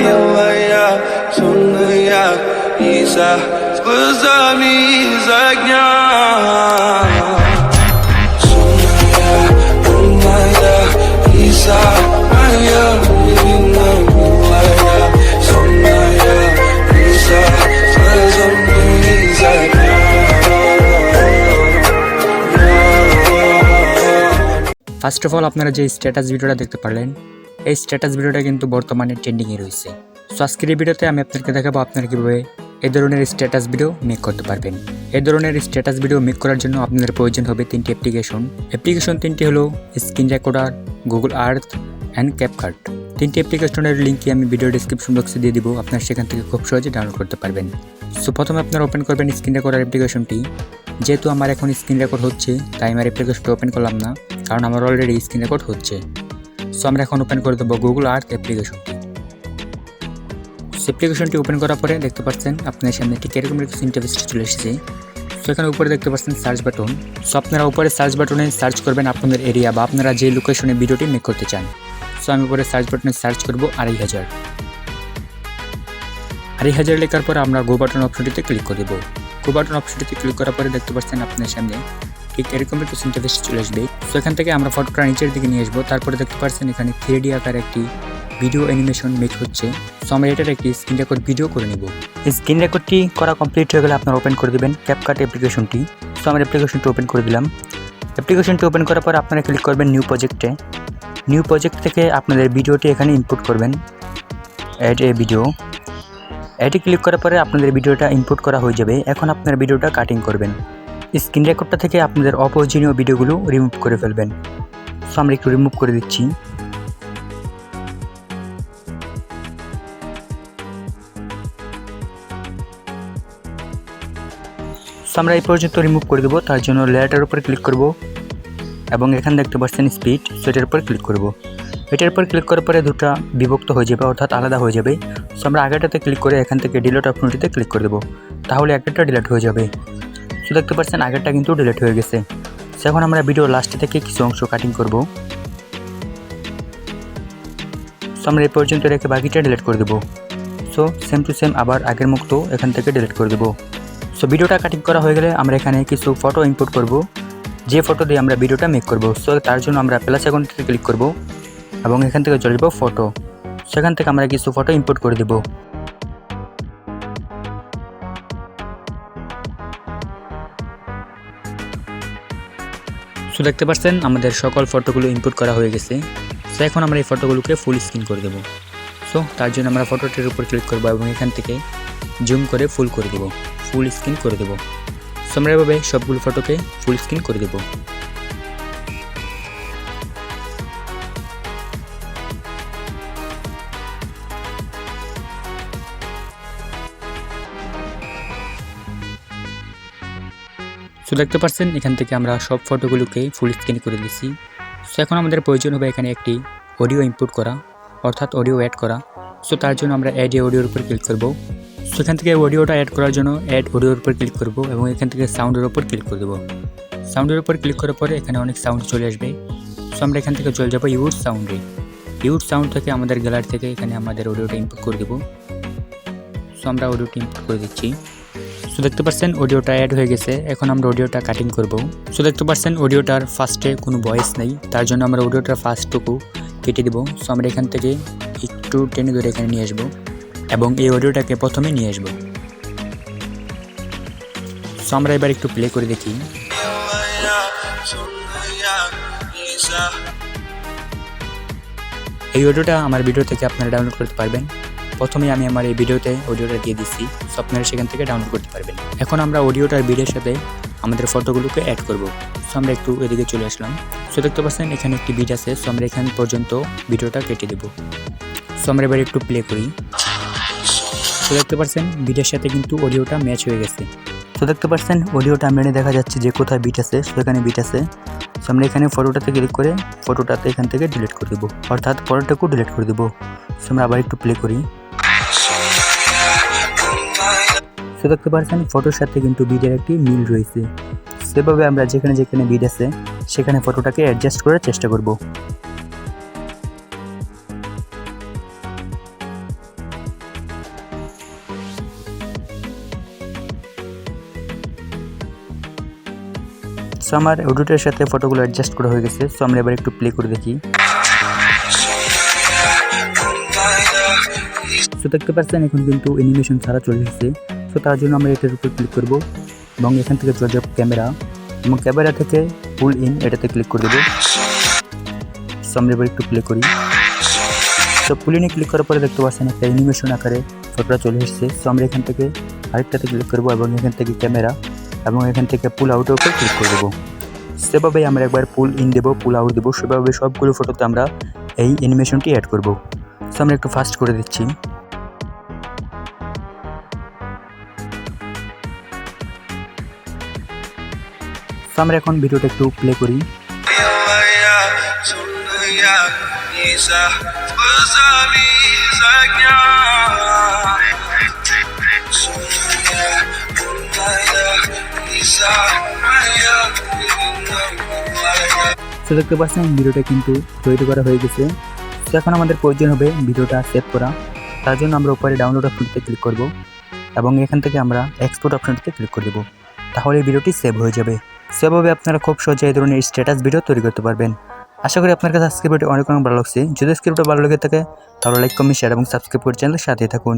милая, сонная, Иса с глазами из огня. Сонная, умная, Иса моя, милая, сонная, Иса с глазами из огня. First of all আপনারা যে status ভিডিওটা দেখতে পারলেন, এই স্ট্যাটাস ভিডিওটা কিন্তু বর্তমানে ট্রেন্ডিংয়ে রয়েছে। সো আজকের এই ভিডিওতে আমি আপনাদেরকে দেখাবো আপনারা কীভাবে এই ধরনের স্ট্যাটাস ভিডিও মেক করতে পারবেন। এই ধরনের স্ট্যাটাস ভিডিও মেক করার জন্য আপনাদের প্রয়োজন হবে তিনটি অ্যাপ্লিকেশন তিনটি হলো screen recorder, Google Earth and CapCut. তিনটি অ্যাপ্লিকেশনের লিঙ্কই আমি ভিডিও ডিসক্রিপশন বক্সে দিয়ে দিব, আপনারা সেখান থেকে খুব সহজে ডাউনলোড করতে পারবেন। সো প্রথমে আপনারা ওপেন করবেন স্ক্রিন রেকর্ডার অ্যাপ্লিকেশনটি। যেহেতু আমার এখন স্ক্রিন রেকর্ড হচ্ছে তাই আমার অ্যাপ্লিকেশনটা ওপেন করলাম না, কারণ আমার অলরেডি স্ক্রিন রেকর্ড হচ্ছে। সো আমরা এখন ওপেন করে দেবো গুগল আর্থ অ্যাপ্লিকেশনটি। অ্যাপ্লিকেশনটি ওপেন করার পরে দেখতে পাচ্ছেন আপনার সামনে ঠিক এরকম একটা ইন্টারফেস চলে এসেছে। সো এখানে উপরে দেখতে পাচ্ছেন সার্চ বাটন। সো আপনারা উপরে সার্চ বাটনে সার্চ করবেন আপনাদের এরিয়া বা আপনারা যে লোকেশনে ভিডিওটি মেক করতে চান। সো আমি উপরে সার্চ বাটনে সার্চ করব আড়াইহাজার। লেখার পর আমরা গো বাটন অপশনটিতে ক্লিক করে দেবো। গো বাটন অপশনটিতে ক্লিক করার পরে দেখতে পাচ্ছেন আপনার সামনে ঠিক এরকম একটা ইন্টারফেস চলে আসবে। সো এখান থেকে আমরা ফটোটা নিচের দিকে নিয়ে আসবো। তারপরে দেখতে পাচ্ছেন এখানে 3D আকার একটি ভিডিও অ্যানিমেশন মেক হচ্ছে। সো আমরা এটার একটি স্ক্রিন রেকর্ড ভিডিও করে নেব। এই স্ক্রিন রেকর্ডটি করা কমপ্লিট হয়ে গেলে আপনারা ওপেন করে দেবেন ক্যাপকাট অ্যাপ্লিকেশনটি। সো আমরা অ্যাপ্লিকেশনটি ওপেন করে দিলাম। অ্যাপ্লিকেশনটি ওপেন করার পর আপনারা ক্লিক করবেন নিউ প্রজেক্টে। নিউ প্রজেক্ট থেকে আপনাদের ভিডিওটি এখানে ইনপুট করবেন। Add a video. এটি ক্লিক করার পরে আপনাদের ভিডিওটা ইনপুট করা হয়ে যাবে। এখন আপনার ভিডিওটা কাটিং করবেন। স্ক্রিন রেকর্ডটা থেকে আপনাদের অপ্রয়োজনীয় ভিডিওগুলো রিমুভ করে ফেলবেন। সো আমরা একটু রিমুভ করে দিচ্ছি। সো আমরা এই পর্যন্ত রিমুভ করে দেবো। তার জন্য লেয়ারটার উপর ক্লিক করব এবং এখানে দেখতে পাচ্ছেন স্পিড, সেটার উপর ক্লিক করব। এটার উপর ক্লিক করার পরে দুটো বিভক্ত হয়ে যাবে, অর্থাৎ আলাদা হয়ে যাবে। সো আমরা আগেটাতে ক্লিক করে এখান থেকে ডিলিট অপশনটিতে ক্লিক করে দেবো, তাহলে একটা ডিলিট হয়ে যাবে। সো দেখতে পাচ্ছেন আগেরটা কিন্তু ডিলিট হয়ে গেছে। সো এখন আমরা ভিডিও লাস্ট থেকে কিছু অংশ কাটিং করব। সো আমরা এই পর্যন্ত রেখে বাকিটা ডিলিট করে দেবো। সো সেম টু সেম আবার আগের মতো এখান থেকে ডিলিট করে দেবো। সো ভিডিওটা কাটিং করা হয়ে গেলে আমরা এখানে কিছু ফটো ইনপুট করব, যে ফটো দিয়ে আমরা ভিডিওটা মেক করব। সো তার জন্য আমরা প্লাস আইকনটিতে ক্লিক করব এবং এখান থেকে চলে যাব ফটো। সেখান থেকে আমরা কিছু ফটো ইনপুট করে দেব। সো দেখতে পাচ্ছেন আমাদের সকল ফটোগুলো ইনপুট করা হয়ে গেছে। সো এখন আমরা এই ফটোগুলোকে ফুল স্ক্রিন করে দেব। সো তার জন্য আমরা ফটোটির উপর ক্লিক করব এবং এখান থেকে জুম করে ফুল করে দেব, ফুল স্ক্রিন করে দেব। সো আমরা এভাবে সবগুলো ফটোকে ফুল স্ক্রিন করে দেব। সো দেখতে পাচ্ছেন এখান থেকে আমরা সব ফটোগুলোকে ফুল স্ক্রিন করে দিয়েছি। সো এখন আমাদের প্রয়োজন হবে এখানে একটি অডিও ইনপুট করা, অর্থাৎ অডিও অ্যাড করা। সো তার জন্য আমরা অ্যাড এ অডিওর উপর ক্লিক করব। সো এখান থেকে অডিওটা অ্যাড করার জন্য অ্যাড অডিওর উপর ক্লিক করব এবং এখান থেকে সাউন্ডের উপর ক্লিক করে দেবো। সাউন্ডের উপর ক্লিক করার পরে এখানে অনেক সাউন্ড চলে আসবে। সো আমরা এখান থেকে চলে যাবো ইউজ সাউন্ডে। ইউজ সাউন্ড থেকে আমাদের গ্যালারি থেকে এখানে আমাদের অডিওটা ইনপুট করে দেবো। সো আমরা অডিওটা ইনপুট করে দিচ্ছি। সো দেখতে পাচ্ছেন অডিওটা অ্যাড হয়ে গেছে। এখন আমরা অডিওটা কাটিং করব। সো দেখতে পাচ্ছেন অডিওটার ফার্স্টে কোনো ভয়েস নেই, তার জন্য আমরা অডিওটার ফার্স্টটুকু কেটে দেবো। সো আমরা এখান থেকে একটু টেনে ধরে এখানে নিয়ে আসবো এবং এই অডিওটাকে প্রথমে নিয়ে আসবো। সো আমরা এবার একটু প্লে করে দেখি। এই অডিওটা আমার ভিডিও থেকে আপনারা ডাউনলোড করতে পারবেন। প্রথমে আমি আমার এই ভিডিওতে অডিওটা দিয়ে দিচ্ছি, সো আপনারা সেখান থেকে ডাউনলোড করতে পারবেন। এখন আমরা অডিওটার ভিডিওর সাথে আমাদের ফটোগুলোকে অ্যাড করব। সো আমরা একটু এদিকে চলে আসলাম। সো দেখতে পাচ্ছেন এখানে একটি বিট আছে। সো আমরা এখান পর্যন্ত ভিডিওটা কেটে দেব। সো আমরা এবার একটু প্লে করি। সো দেখতে পাচ্ছেন বিটের সাথে কিন্তু অডিওটা ম্যাচ হয়ে গেছে। সো দেখতে পাচ্ছেন অডিওটা মেনে দেখা যাচ্ছে যে কোথায় বিট আছে, সো এখানে বিট আছে। সো আমরা এখানে ফটোটাতে ক্লিক করে ফটোটাতে এখান থেকে ডিলিট করে দেবো, অর্থাৎ ফটোটাকেও ডিলিট করে দেবো। সো আমরা আবার একটু প্লে করি। সো দেখতে পাচ্ছেন ফটোর সাথে কিন্তু বিটের একটি মিল রয়েছে। সেভাবে আমরা যেখানে যেখানে বিট আছে সেখানে ফটোটাকে অ্যাডজাস্ট করার চেষ্টা করব। সো আমার অডিওটার সাথে ফটোগুলো অ্যাডজাস্ট করা হয়ে গেছে। সো আমরা এবার একটু প্লে করে দেখি। সো দেখতে পাচ্ছেন এখন কিন্তু অ্যানিমেশন ছাড়া চলে এসেছে। সো তার জন্য আমরা এটার উপর ক্লিক করব এবং এখান থেকে চলে যাব ক্যামেরা এবং ক্যামেরা থেকে পুল ইন এটাতে ক্লিক করে দেবো। সো আমরা এবার একটু প্লে করি। সো পুল ইনে ক্লিক করার পরে দেখতে পাচ্ছেন একটা অ্যানিমেশন আকারে ফটোটা চলে এসেছে। সো আমরা এখান থেকে আরেকটাতে ক্লিক করবো এবং এখান থেকে ক্যামেরা এবং এখান থেকে পুল আউটের উপর ক্লিক করে দেবো। সেভাবেই আমরা একবার পুল ইন দেবো, পুল আউট দেবো, সেভাবে সবগুলো ফটোতে আমরা এই অ্যানিমেশনটি অ্যাড করব। সো আমরা একটু ফাস্ট করে দিচ্ছি। সো আমরা এখন ভিডিওটা একটু প্লে করি। তো দেখতে পাচ্ছেন ভিডিওটা কিন্তু তৈরি করা হয়ে গেছে। তো এখন আমাদের প্রয়োজন হবে ভিডিওটা সেভ করা। তার জন্য আমরা উপরে ডাউনলোড অপশনটিতে ক্লিক করব এবং এখান থেকে আমরা এক্সপোর্ট অপশনটিতে ক্লিক করে দেব। তাহলে এই ভিডিওটি সেভ হয়ে যাবে। সেভাবে আপনারা খুব সহজে এই ধরনের স্ট্যাটাস ভিডিও তৈরি করতে পারবেন। আশা করি আপনার কাছে আজকের ভিডিও অনেক ভালো লাগছে। যদি স্ক্রিপ্টটা ভালো লেগে থাকে তাহলে লাইক, কমেন্ট, শেয়ার এবং সাবস্ক্রাইব করে চ্যানেলের সাথে থাকুন।